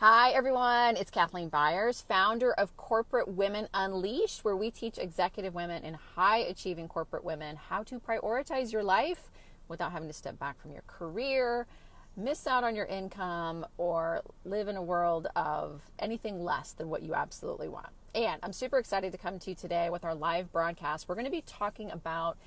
Hi, everyone. It's Kathleen Byers, founder of Corporate Women Unleashed, where we teach executive women and high achieving corporate women how to prioritize your life without having to step back from your career, miss out on your income, or live in a world of anything less than what you absolutely want. And I'm super excited to come to you today with our live broadcast. We're going to be talking about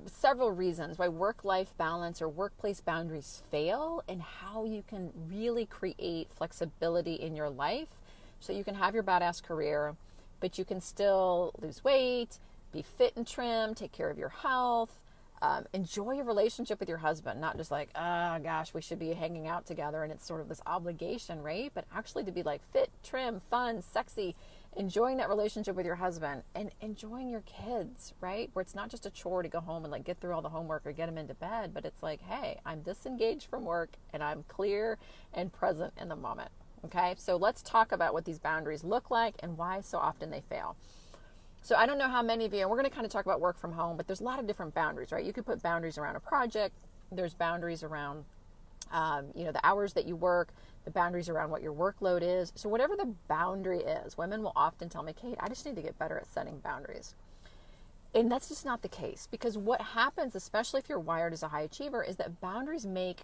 several reasons why work-life balance or workplace boundaries fail and how you can really create flexibility in your life so you can have your badass career, but you can still lose weight, be fit and trim, take care of your health, enjoy your relationship with your husband, not just like, oh gosh, we should be hanging out together and it's sort of this obligation, right? But actually to be like fit, trim, fun, sexy, enjoying that relationship with your husband and enjoying your kids, right? Where it's not just a chore to go home and like get through all the homework or get them into bed, but it's like, hey, I'm disengaged from work and I'm clear and present in the moment. Okay, so let's talk about what these boundaries look like and why so often they fail. So I don't know how many of you, and we're going to kind of talk about work from home, but there's a lot of different boundaries, right? You could put boundaries around a project. There's boundaries around, the hours that you work, the boundaries around what your workload is. So whatever the boundary is, women will often tell me, Kate, I just need to get better at setting boundaries. And that's just not the case, because what happens, especially if you're wired as a high achiever, is that boundaries make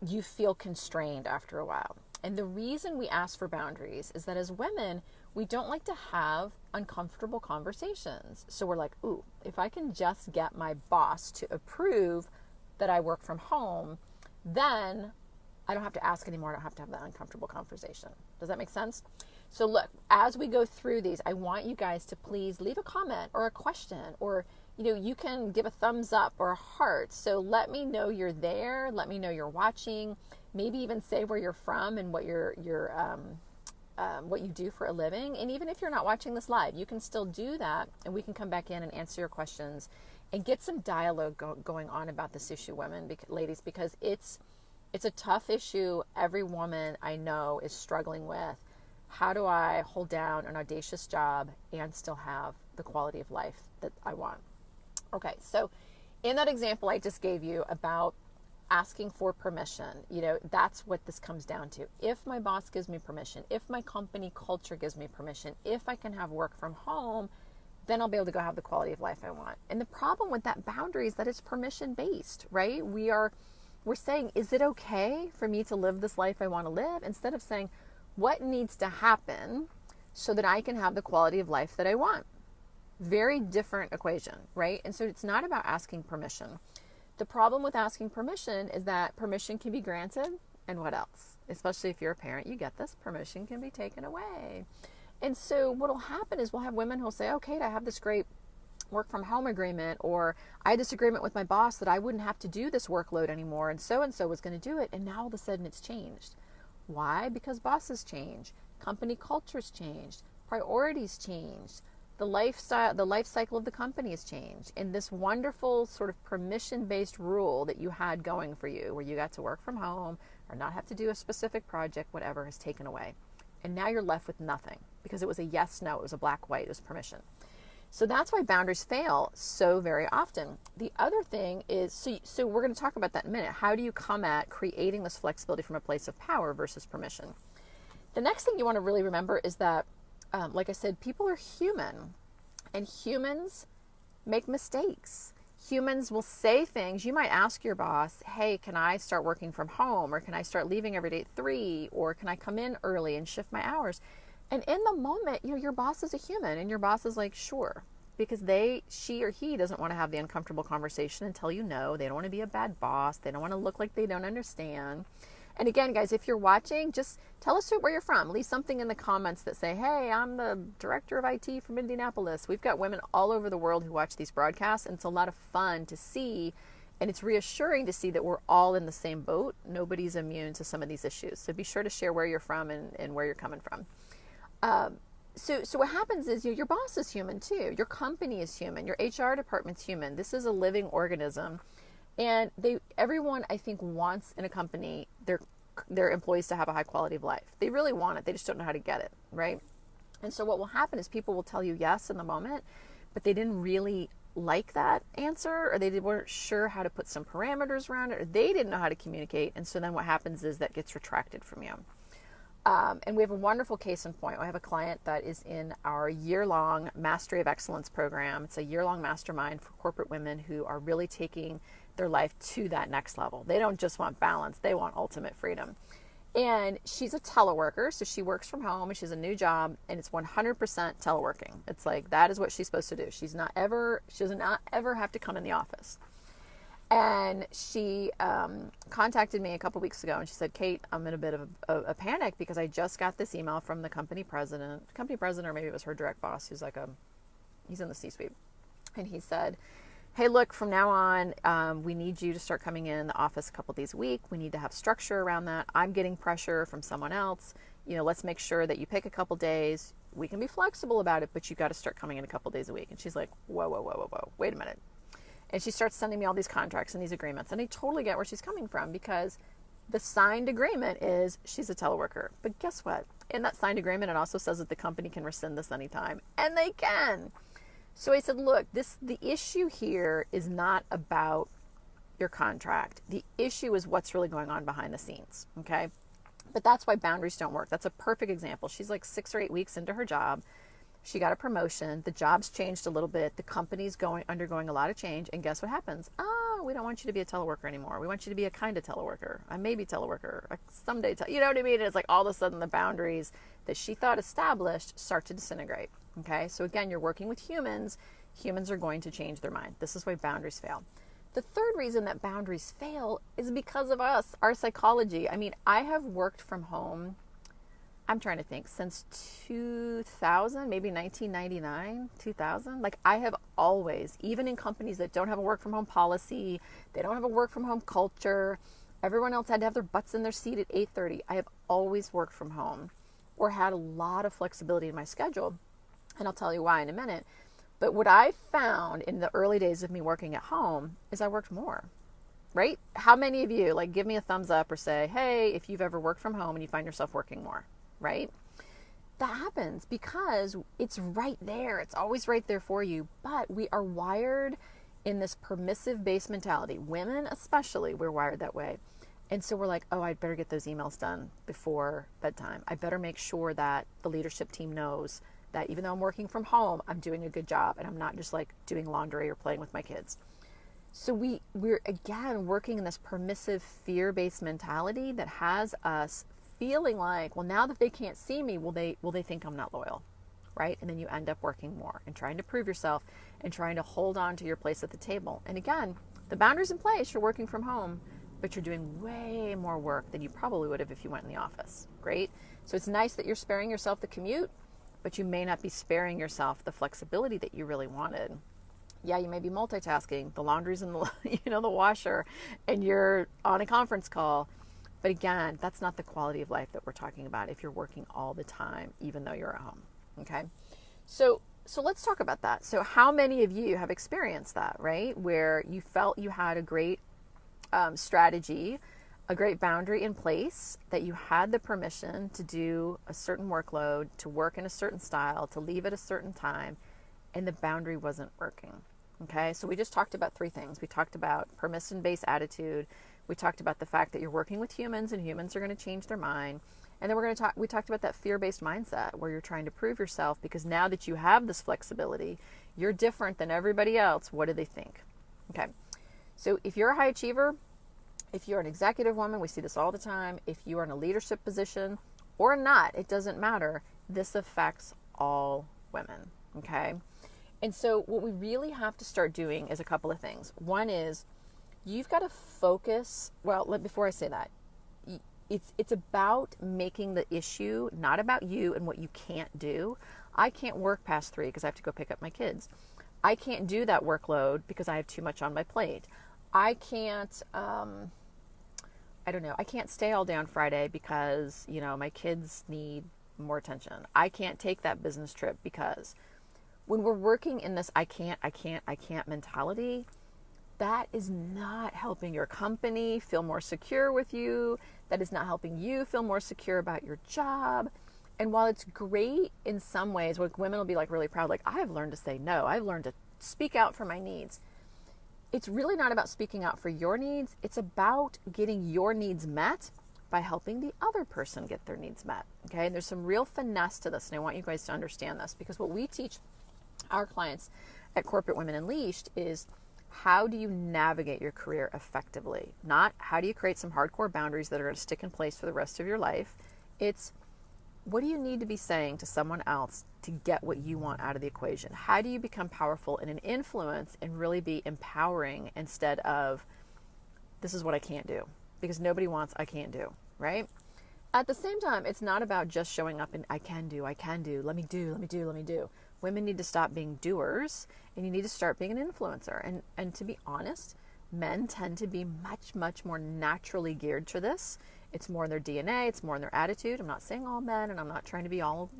you feel constrained after a while. And the reason we ask for boundaries is that as women, we don't like to have uncomfortable conversations. So we're like, ooh, if I can just get my boss to approve that I work from home, then I don't have to ask anymore. I don't have to have that uncomfortable conversation. Does that make sense? So look, as we go through these, I want you guys to please leave a comment or a question, or you can give a thumbs up or a heart. So let me know you're there. Let me know you're watching. Maybe even say where you're from and what what you do for a living. And even if you're not watching this live, you can still do that, and we can come back in and answer your questions and get some dialogue going on about this issue, ladies, because it's a tough issue. Every woman I know is struggling with. How do I hold down an audacious job and still have the quality of life that I want? Okay, so in that example I just gave you about asking for permission, that's what this comes down to. If my boss gives me permission, if my company culture gives me permission, if I can have work from home, then I'll be able to go have the quality of life I want. And the problem with that boundary is that it's permission based, right? We're saying, is it okay for me to live this life I want to live? Instead of saying, what needs to happen so that I can have the quality of life that I want? Very different equation, right? And so it's not about asking permission. The problem with asking permission is that permission can be granted, and what else? Especially if you're a parent, you get this, permission can be taken away. And so what will happen is we'll have women who'll say, okay, I have this great work from home agreement, or I had this agreement with my boss that I wouldn't have to do this workload anymore, and so was going to do it, and now all of a sudden it's changed. Why? Because bosses change, company cultures changed, priorities changed, the life cycle of the company has changed, and this wonderful sort of permission-based rule that you had going for you, where you got to work from home or not have to do a specific project, whatever, has taken away. And now you're left with nothing, because it was a yes, no, it was a black, white, it was permission. So that's why boundaries fail so very often. The other thing is, so we're going to talk about that in a minute. How do you come at creating this flexibility from a place of power versus permission? The next thing you want to really remember is that, like I said, people are human, and humans make mistakes. Humans will say things. You might ask your boss, hey, can I start working from home? Or can I start leaving every day at 3? Or can I come in early and shift my hours? And in the moment, your boss is a human, and your boss is like, sure, because she or he doesn't want to have the uncomfortable conversation and tell you no. They don't want to be a bad boss. They don't want to look like they don't understand. And again, guys, if you're watching, just tell us where you're from. Leave something in the comments that say, hey, I'm the director of IT from Indianapolis. We've got women all over the world who watch these broadcasts, and it's a lot of fun to see, and it's reassuring to see that we're all in the same boat. Nobody's immune to some of these issues. So be sure to share where you're from and where you're coming from. So what happens is your boss is human too. Your company is human. Your HR department's human. This is a living organism. And everyone, I think, wants in a company their employees to have a high quality of life. They really want it. They just don't know how to get it, right? And so what will happen is people will tell you yes in the moment, but they didn't really like that answer, or they weren't sure how to put some parameters around it, or they didn't know how to communicate. And so then what happens is that gets retracted from you. And we have a wonderful case in point. I have a client that is in our year-long Mastery of Excellence program. It's a year-long mastermind for corporate women who are really taking their life to that next level. They don't just want balance, they want ultimate freedom. And she's a teleworker, so she works from home and she has a new job, and it's 100% teleworking. It's like that is what she's supposed to do. She does not ever have to come in the office. And she contacted me a couple weeks ago, and she said, Kate, I'm in a bit of a panic because I just got this email from the company president, or maybe it was her direct boss, who's like he's in the C-suite. And he said, hey, look, from now on, we need you to start coming in the office a couple days a week. We need to have structure around that. I'm getting pressure from someone else. Let's make sure that you pick a couple days. We can be flexible about it, but you got to start coming in a couple days a week. And she's like, whoa, wait a minute. And she starts sending me all these contracts and these agreements. And I totally get where she's coming from, because the signed agreement is she's a teleworker. But guess what? In that signed agreement, it also says that the company can rescind this anytime. And they can. So I said, look, the issue here is not about your contract. The issue is what's really going on behind the scenes. Okay. But that's why boundaries don't work. That's a perfect example. She's like 6 or 8 weeks into her job. She got a promotion. The job's changed a little bit. The company's undergoing a lot of change. And guess what happens? Oh, we don't want you to be a teleworker anymore. We want you to be a kind of teleworker, a maybe teleworker, a someday you know what I mean? And it's like all of a sudden the boundaries that she thought established start to disintegrate. Okay. So again, you're working with humans. Humans are going to change their mind. This is why boundaries fail. The third reason that boundaries fail is because of us, our psychology. I mean, I have worked from home, I'm trying to think, since 2000, maybe 1999, 2000. Like I have always, even in companies that don't have a work from home policy, they don't have a work from home culture, everyone else had to have their butts in their seat at 8:30. I have always worked from home or had a lot of flexibility in my schedule. And I'll tell you why in a minute. But what I found in the early days of me working at home is I worked more, right? How many of you, like, give me a thumbs up or say, hey, if you've ever worked from home and you find yourself working more, right? That happens because it's right there. It's always right there for you. But we are wired in this permissive based mentality. Women especially, we're wired that way. And so we're like, oh, I'd better get those emails done before bedtime. I better make sure that the leadership team knows that even though I'm working from home, I'm doing a good job and I'm not just like doing laundry or playing with my kids. So we're again working in this permissive fear-based mentality that has us feeling like, well, now that they can't see me, will they think I'm not loyal, right? And then you end up working more and trying to prove yourself and trying to hold on to your place at the table. And again, the boundaries in place, you're working from home, but you're doing way more work than you probably would have if you went in the office. Great. So it's nice that you're sparing yourself the commute, but you may not be sparing yourself the flexibility that you really wanted. Yeah, you may be multitasking. The laundry's in the, the washer, and you're on a conference call. But again, that's not the quality of life that we're talking about if you're working all the time, even though you're at home. Okay. So let's talk about that. So how many of you have experienced that, right? Where you felt you had a great strategy, a great boundary in place, that you had the permission to do a certain workload, to work in a certain style, to leave at a certain time, and the boundary wasn't working. Okay, so we just talked about 3 things. We talked about permission-based attitude. We talked about the fact that you're working with humans and humans are going to change their mind. And then we talked about that fear-based mindset where you're trying to prove yourself because now that you have this flexibility, you're different than everybody else. What do they think? Okay, so if you're a high achiever, if you're an executive woman, we see this all the time. If you are in a leadership position or not, it doesn't matter. This affects all women, okay? And so what we really have to start doing is a couple of things. One is you've got to focus. Well, before I say that, it's about making the issue not about you and what you can't do. I can't work past 3 because I have to go pick up my kids. I can't do that workload because I have too much on my plate. I can't, I can't stay all day on Friday because, my kids need more attention. I can't take that business trip because when we're working in this I can't mentality, that is not helping your company feel more secure with you. That is not helping you feel more secure about your job. And while it's great in some ways, like women will be like really proud, like I have learned to say no. I've learned to speak out for my needs. It's really not about speaking out for your needs. It's about getting your needs met, by helping the other person get their needs met. Okay, and there's some real finesse to this, and I want you guys to understand this, because what we teach our clients at Corporate Women Unleashed is, how do you navigate your career effectively? Not how do you create some hardcore boundaries that are going to stick in place for the rest of your life. It's, what do you need to be saying to someone else to get what you want out of the equation? How do you become powerful and an influence and really be empowering, instead of, this is what I can't do? Because nobody wants I can't do, right? At the same time, it's not about just showing up and I can do, let me do. Women need to stop being doers, and you need to start being an influencer. And to be honest, men tend to be much, much more naturally geared to this. It's more in their DNA, it's more in their attitude. I'm not saying all men, and I'm not trying to be all,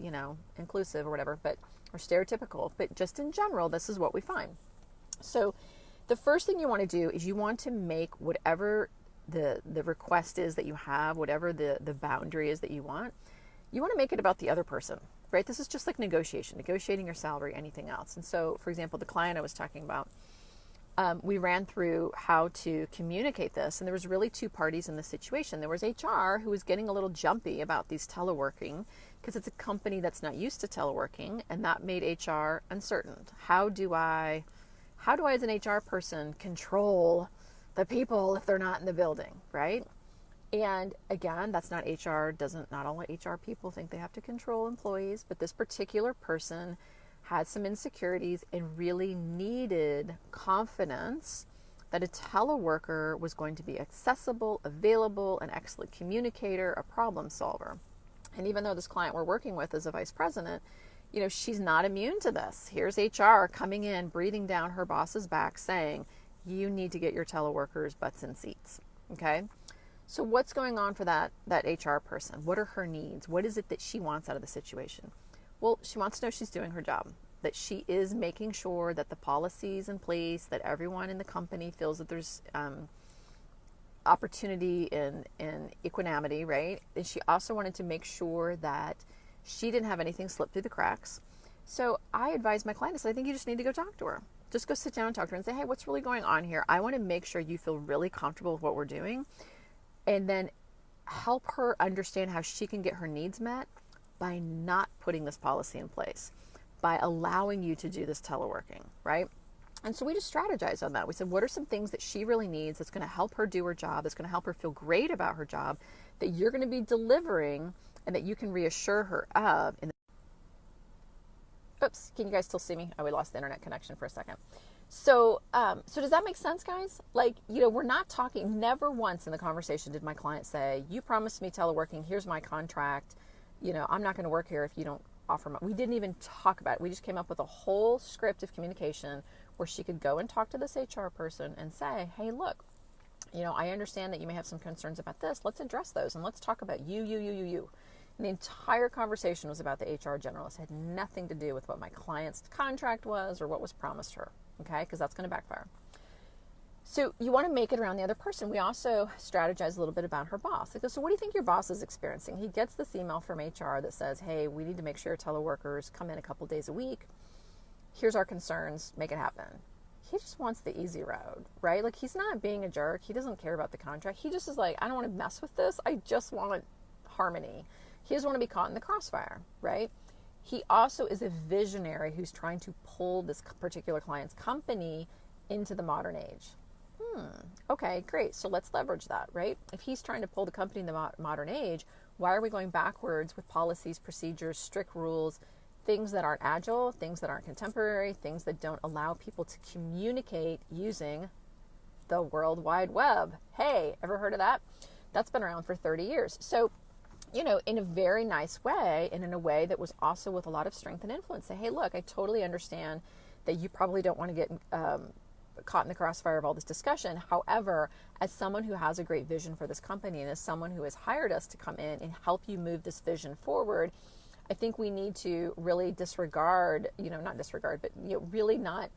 inclusive or whatever, or stereotypical, but just in general, this is what we find. So the first thing you want to do is you want to make whatever the request is that you have, whatever the boundary is that you want to make it about the other person, right? This is just like negotiating your salary, anything else. And so, for example, the client I was talking about, we ran through how to communicate this, and there was really two parties in the situation. There was HR, who was getting a little jumpy about these teleworking, because it's a company that's not used to teleworking, and that made HR uncertain. How do I as an HR person control the people if they're not in the building, right? And again, that's not HR. Not all HR people think they have to control employees, but this particular person had some insecurities and really needed confidence that a teleworker was going to be accessible, available, an excellent communicator, a problem solver. And even though this client we're working with is a vice president, she's not immune to this. Here's HR coming in, breathing down her boss's back, saying, you need to get your teleworkers butts in seats, okay? So what's going on for that HR person? What are her needs? What is it that she wants out of the situation? Well, she wants to know she's doing her job, that she is making sure that the policies in place, that everyone in the company feels that there's opportunity in equanimity, right? And she also wanted to make sure that she didn't have anything slip through the cracks. So I advised my client, I said, I think you just need to go talk to her. Just go sit down and talk to her and say, hey, what's really going on here? I want to make sure you feel really comfortable with what we're doing, and then help her understand how she can get her needs met by not putting this policy in place, by allowing you to do this teleworking, right? And so we just strategized on that. We said, what are some things that she really needs that's going to help her do her job, that's going to help her feel great about her job, that you're going to be delivering and that you can reassure her of. Oops, can you guys still see me? Oh, we lost the internet connection for a second. So does that make sense, guys? We're not talking, never once in the conversation did my client say, you promised me teleworking, here's my contract, I'm not going to work here if you don't offer we didn't even talk about it. We just came up with a whole script of communication where she could go and talk to this HR person and say, hey, look, I understand that you may have some concerns about this. Let's address those, and let's talk about you. And the entire conversation was about the HR generalist. It had nothing to do with what my client's contract was or what was promised her, okay? Because that's going to backfire. So you want to make it around the other person. We also strategize a little bit about her boss. I go, so what do you think your boss is experiencing? He gets this email from HR that says, hey, we need to make sure teleworkers come in a couple days a week. Here's our concerns. Make it happen. He just wants the easy road, right? He's not being a jerk. He doesn't care about the contract. He just is like, I don't want to mess with this. I just want harmony. He doesn't want to be caught in the crossfire, right? He also is a visionary who's trying to pull this particular client's company into the modern age. Okay, great. So let's leverage that, right? If he's trying to pull the company in the modern age, why are we going backwards with policies, procedures, strict rules, things that aren't agile, things that aren't contemporary, things that don't allow people to communicate using the World Wide Web? Hey, ever heard of that? That's been around for 30 years. So, in a very nice way, and in a way that was also with a lot of strength and influence, say, hey, look, I totally understand that you probably don't want to get caught in the crossfire of all this discussion. However, as someone who has a great vision for this company, and as someone who has hired us to come in and help you move this vision forward, I think we need to really really not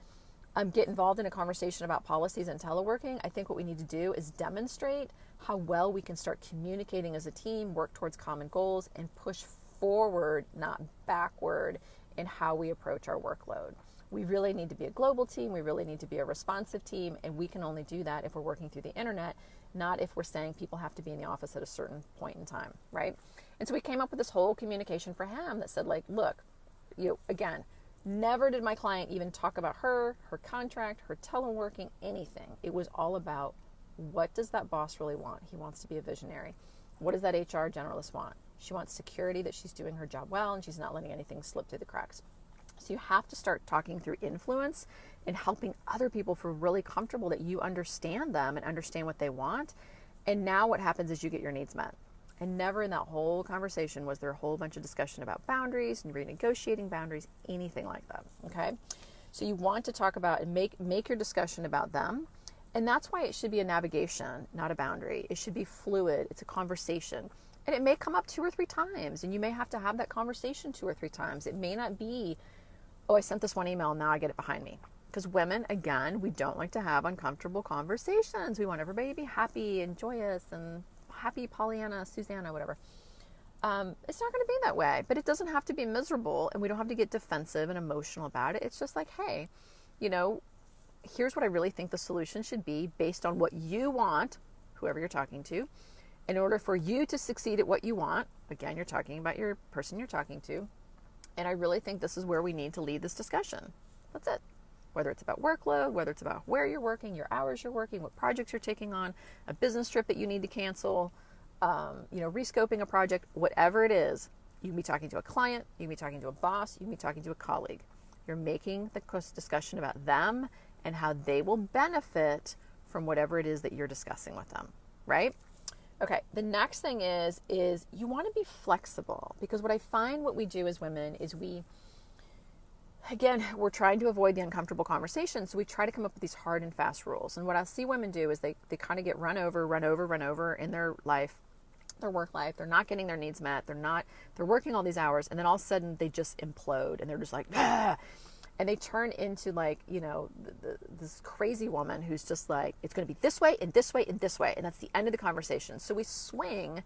get involved in a conversation about policies and teleworking. I think what we need to do is demonstrate how well we can start communicating as a team, work towards common goals, and push forward, not backward, in how we approach our workload. We really need to be a global team. We really need to be a responsive team, and we can only do that if we're working through the internet. not if we're saying people have to be in the office at a certain point in time, right? And so we came up with this whole communication for him that said, like, look, again, never did my client even talk about her contract, her teleworking, anything. It was all about, what does that boss really want? He wants to be a visionary. What does that HR generalist want? She wants security, that she's doing her job well and she's not letting anything slip through the cracks. So you have to start talking through influence and helping other people feel really comfortable that you understand them and understand what they want. And now what happens is you get your needs met. And never in that whole conversation was there a whole bunch of discussion about boundaries and renegotiating boundaries, anything like that, okay? So you want to talk about and make your discussion about them. And that's why it should be a navigation, not a boundary. It should be fluid. It's a conversation. And it may come up 2 or 3 times, and you may have to have that conversation 2 or 3 times. It may not be, oh, I sent this one email, now I get it behind me. Because women, again, we don't like to have uncomfortable conversations. We want everybody to be happy and joyous and happy Pollyanna, Susanna, whatever. It's not going to be that way, but it doesn't have to be miserable, and we don't have to get defensive and emotional about it. It's just like, hey, here's what I really think the solution should be based on what you want, whoever you're talking to. In order for you to succeed at what you want, again, you're talking about your person you're talking to, and I really think this is where we need to lead this discussion. That's it. Whether it's about workload, whether it's about where you're working, your hours you're working, what projects you're taking on, a business trip that you need to cancel, rescoping a project, whatever it is, you can be talking to a client, you can be talking to a boss, you can be talking to a colleague. You're making the discussion about them and how they will benefit from whatever it is that you're discussing with them, right? Okay, the next thing is you want to be flexible, because what I find what we do as women is we're trying to avoid the uncomfortable conversations, so we try to come up with these hard and fast rules. And what I see women do is they kind of get run over in their life, their work life. They're not getting their needs met. They're working all these hours, and then all of a sudden they just implode, and they're just like, ah! And they turn into like, this crazy woman who's just like, it's going to be this way and this way and this way. And that's the end of the conversation. So we swing.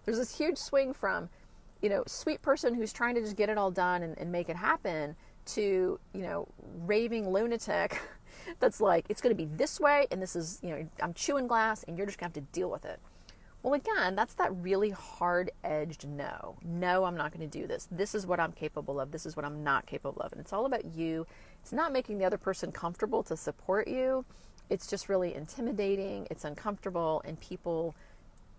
There's this huge swing from, sweet person who's trying to just get it all done and make it happen to, raving lunatic that's like, it's going to be this way. And this is, I'm chewing glass and you're just going to have to deal with it. Well, again, that's that really hard-edged no. No, I'm not going to do this. This is what I'm capable of. This is what I'm not capable of. And it's all about you. It's not making the other person comfortable to support you. It's just really intimidating. It's uncomfortable. And people,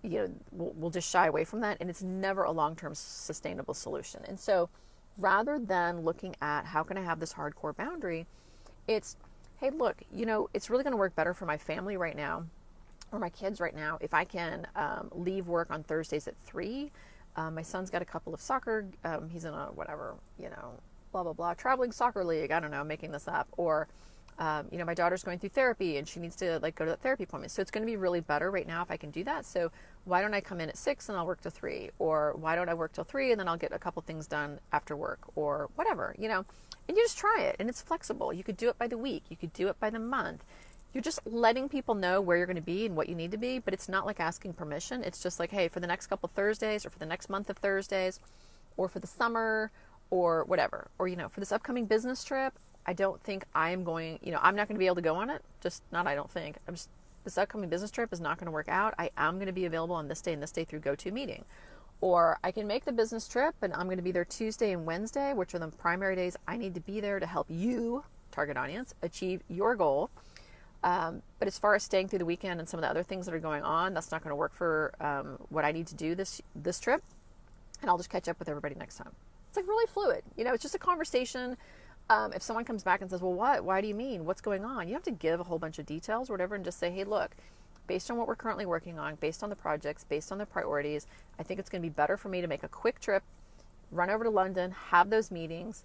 will just shy away from that. And it's never a long-term sustainable solution. And so rather than looking at how can I have this hardcore boundary, it's, hey, look, it's really going to work better for my family right now, or my kids right now, if I can leave work on Thursdays at 3. My son's got a couple of soccer, he's in a whatever, blah, blah, blah, traveling soccer league, I don't know, making this up. Or, my daughter's going through therapy and she needs to go to that therapy appointment. So it's going to be really better right now if I can do that. So why don't I come in at 6 and I'll work till 3? Or why don't I work till 3 and then I'll get a couple things done after work, or whatever, and you just try it, and it's flexible. You could do it by the week. You could do it by the month. You're just letting people know where you're going to be and what you need to be, but it's not like asking permission. It's just like, hey, for the next couple of Thursdays, or for the next month of Thursdays, or for the summer, or whatever, or, for this upcoming business trip, I don't think I'm going, I'm not going to be able to go on it. This upcoming business trip is not going to work out. I am going to be available on this day and this day through GoToMeeting. Or I can make the business trip and I'm going to be there Tuesday and Wednesday, which are the primary days I need to be there to help you, target audience, achieve your goal. But as far as staying through the weekend and some of the other things that are going on, that's not going to work for what I need to do this trip. And I'll just catch up with everybody next time. It's like really fluid. It's just a conversation. If someone comes back and says, well, what? Why do you mean? What's going on? You have to give a whole bunch of details or whatever and just say, hey, look, based on what we're currently working on, based on the projects, based on the priorities, I think it's going to be better for me to make a quick trip, run over to London, have those meetings.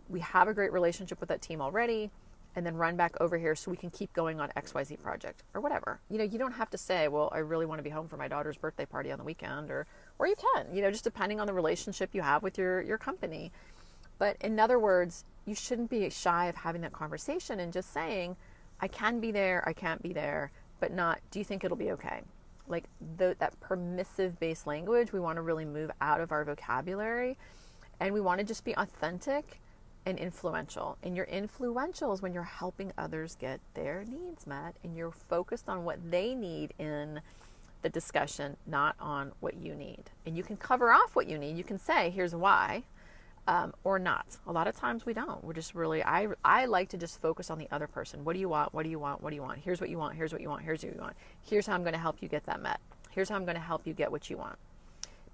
We have a great relationship with that team already, and then run back over here so we can keep going on XYZ project or whatever. You don't have to say, well, I really want to be home for my daughter's birthday party on the weekend, or you can, just depending on the relationship you have with your company. But in other words, you shouldn't be shy of having that conversation and just saying, I can be there, I can't be there, but not, do you think it'll be okay? Like that permissive based language, we want to really move out of our vocabulary, and we want to just be authentic and influential. And you're influential is when you're helping others get their needs met and you're focused on what they need in the discussion, not on what you need. And you can cover off what you need. You can say, here's why, or not. A lot of times we don't. We're just really, I like to just focus on the other person. What do you want? What do you want? What do you want? Here's what you want. Here's what you want. Here's what you want. Here's how I'm going to help you get that met. Here's how I'm going to help you get what you want.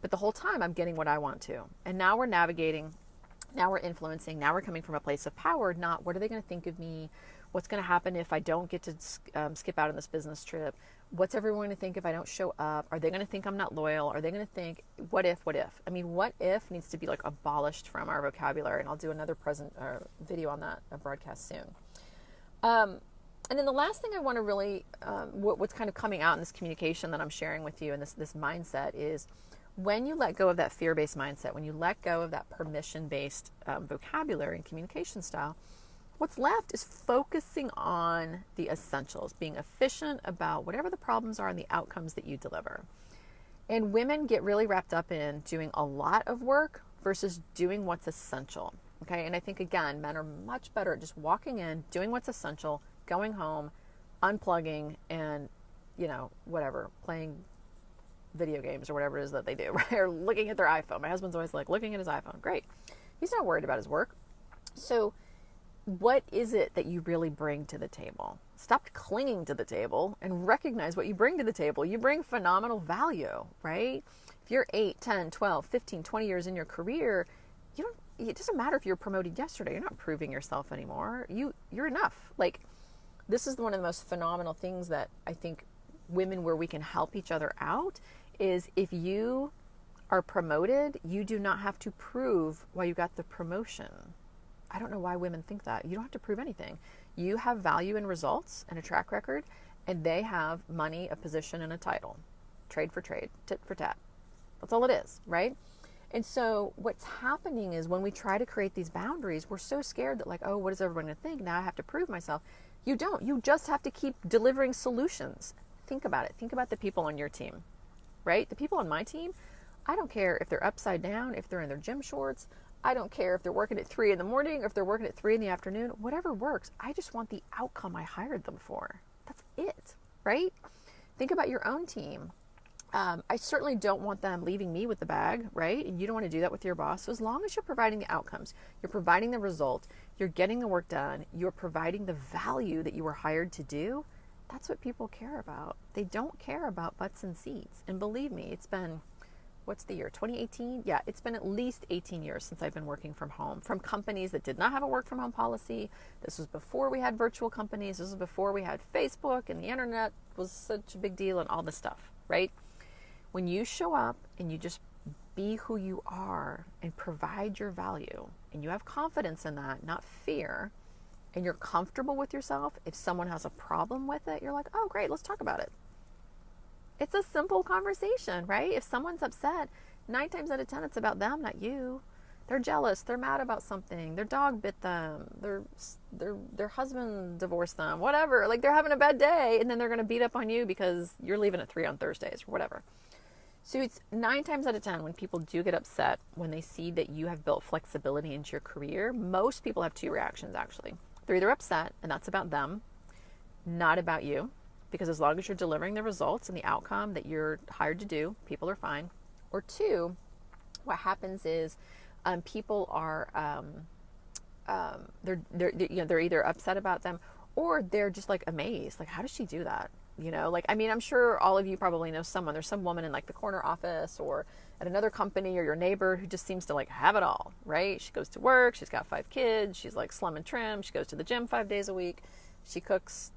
But the whole time I'm getting what I want to. And now we're navigating. Now we're influencing. Now we're coming from a place of power, not what are they going to think of me? What's going to happen if I don't get to skip out on this business trip? What's everyone going to think if I don't show up? Are they going to think I'm not loyal? Are they going to think, what if? I mean, what if needs to be like abolished from our vocabulary. And I'll do another video on that, a broadcast soon. And then the last thing I want to really, what's kind of coming out in this communication that I'm sharing with you and this mindset is, when you let go of that fear-based mindset, when you let go of that permission-based vocabulary and communication style, what's left is focusing on the essentials, being efficient about whatever the problems are and the outcomes that you deliver. And women get really wrapped up in doing a lot of work versus doing what's essential. Okay, and I think, again, men are much better at just walking in, doing what's essential, going home, unplugging, and, whatever, playing video games or whatever it is that they do, right? Or looking at their iPhone. My husband's always like looking at his iPhone. Great. He's not worried about his work. So what is it that you really bring to the table? Stop clinging to the table and recognize what you bring to the table. You bring phenomenal value, right? If you're 8, 10, 12, 15, 20 years in your career, it doesn't matter if you're promoted yesterday. You're not proving yourself anymore. You're enough. Like, this is one of the most phenomenal things that I think women, where we can help each other out, is if you are promoted, you do not have to prove why you got the promotion. I don't know why women think that. You don't have to prove anything. You have value and results and a track record, and they have money, a position, and a title. Trade for trade, tit for tat. That's all it is, right? And so what's happening is when we try to create these boundaries, we're so scared that, like, oh, what is everyone going to think? Now I have to prove myself. You don't. You just have to keep delivering solutions. Think about it. Think about the people on your team, right? The people on my team, I don't care if they're upside down, if they're in their gym shorts. I don't care if they're working at 3 a.m, or if they're working at 3 p.m, whatever works. I just want the outcome I hired them for. That's it, right? Think about your own team. I certainly don't want them leaving me with the bag, right? And you don't want to do that with your boss. So as long as you're providing the outcomes, you're providing the result, you're getting the work done, you're providing the value that you were hired to do, that's what people care about. They don't care about butts and seats. And believe me, it's been, what's the year, 2018? Yeah, it's been at least 18 years since I've been working from home, from companies that did not have a work from home policy. This was before we had virtual companies. This was before we had Facebook and the internet was such a big deal and all this stuff, right? When you show up and you just be who you are and provide your value, and you have confidence in that, not fear, and you're comfortable with yourself, if someone has a problem with it, you're like, oh, great, let's talk about it. It's a simple conversation, right? If someone's upset, 9 times out of 10, it's about them, not you. They're jealous. They're mad about something. Their dog bit them. Their husband divorced them. Whatever. Like, they're having a bad day, and then they're going to beat up on you because you're leaving at 3 on Thursdays or whatever. So it's 9 times out of 10 when people do get upset, when they see that you have built flexibility into your career, most people have 2 reactions, actually. They're either upset, and that's about them, not about you. Because as long as you're delivering the results and the outcome that you're hired to do, people are fine. Or 2, what happens is people are they're either upset about them, or they're just like amazed, like, how does she do that? I'm sure all of you probably know someone. There's some woman in like the corner office or at another company, or your neighbor who just seems to like have it all, right? She goes to work, she's got 5 kids, she's like slim and trim, she goes to the gym 5 days a week. She cooks,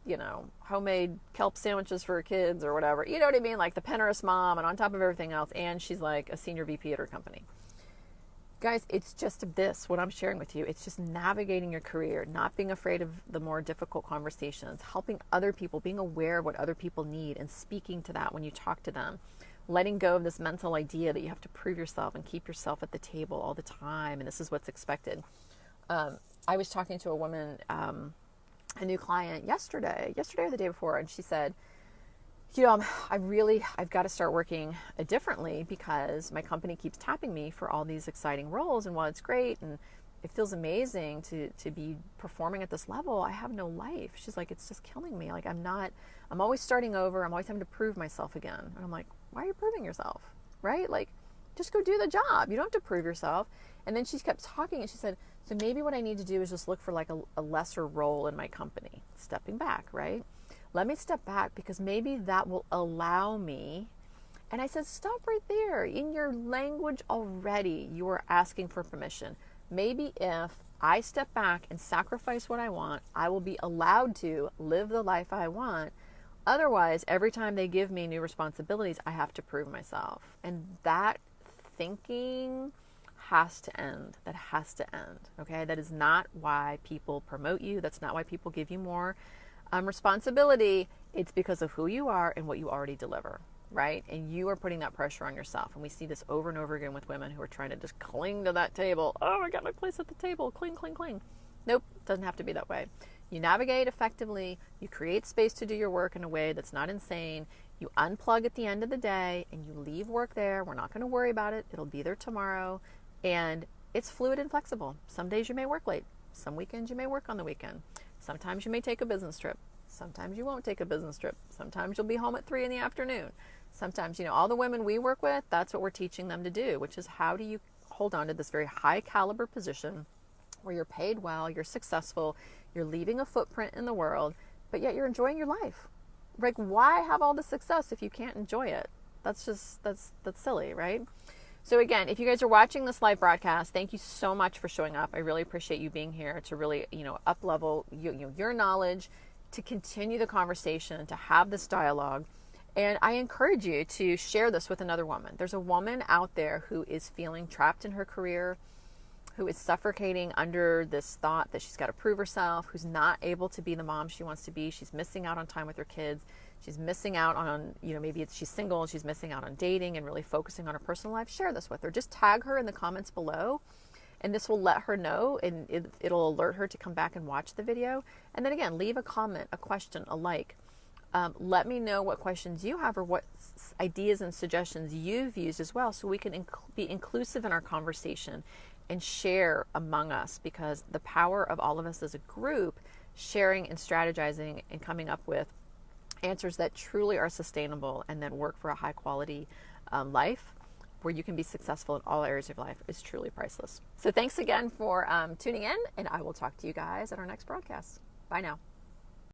homemade kelp sandwiches for her kids or whatever. You know what I mean? Like the Pinterest mom, and on top of everything else. And she's like a senior VP at her company. Guys, it's just this, what I'm sharing with you. It's just navigating your career, not being afraid of the more difficult conversations, helping other people, being aware of what other people need and speaking to that when you talk to them. Letting go of this mental idea that you have to prove yourself and keep yourself at the table all the time. And this is what's expected. I was talking to a woman, a new client yesterday or the day before, and she said, I've got to start working differently because my company keeps tapping me for all these exciting roles, and while it's great and it feels amazing to be performing at this level. I have no life. She's like, it's just killing me. Like, I'm always starting over. I'm always having to prove myself again. And I'm like, why are you proving yourself? Right? Like, just go do the job. You don't have to prove yourself. And then she kept talking and she said, so maybe what I need to do is just look for like a lesser role in my company. Stepping back, right? Let me step back because maybe that will allow me. And I said, stop right there. In your language already, you are asking for permission. Maybe if I step back and sacrifice what I want, I will be allowed to live the life I want. Otherwise, every time they give me new responsibilities, I have to prove myself. And that thinking has to end. That has to end. Okay? That is not why people promote you. That's not why people give you more responsibility. It's because of who you are and what you already deliver. Right? And you are putting that pressure on yourself. And we see this over and over again with women who are trying to just cling to that table. Oh, I got my place at the table. Cling, cling, cling. Nope. Doesn't have to be that way. You navigate effectively. You create space to do your work in a way that's not insane. You unplug at the end of the day and you leave work there. We're not going to worry about it. It'll be there tomorrow. And it's fluid and flexible. Some days you may work late. Some weekends you may work on the weekend. Sometimes you may take a business trip. Sometimes you won't take a business trip. Sometimes you'll be home at 3 in the afternoon. Sometimes, all the women we work with, that's what we're teaching them to do, which is how do you hold on to this very high caliber position where you're paid well, you're successful, you're leaving a footprint in the world, but yet you're enjoying your life. Like, why have all the success if you can't enjoy it? That's silly, right? So again, if you guys are watching this live broadcast, thank you so much for showing up. I really appreciate you being here to really, up level your knowledge, to continue the conversation, to have this dialogue. And I encourage you to share this with another woman. There's a woman out there who is feeling trapped in her career, who is suffocating under this thought that she's got to prove herself, who's not able to be the mom she wants to be. She's missing out on time with her kids. She's missing out on, maybe she's single and she's missing out on dating and really focusing on her personal life. Share this with her. Just tag her in the comments below. And this will let her know, and it'll alert her to come back and watch the video. And then again, leave a comment, a question, a like. Let me know what questions you have or what ideas and suggestions you've used as well, so we can be inclusive in our conversation and share among us, because the power of all of us as a group sharing and strategizing and coming up with answers that truly are sustainable and then work for a high quality life where you can be successful in all areas of life is truly priceless. So thanks again for tuning in, and I will talk to you guys at our next broadcast. Bye now.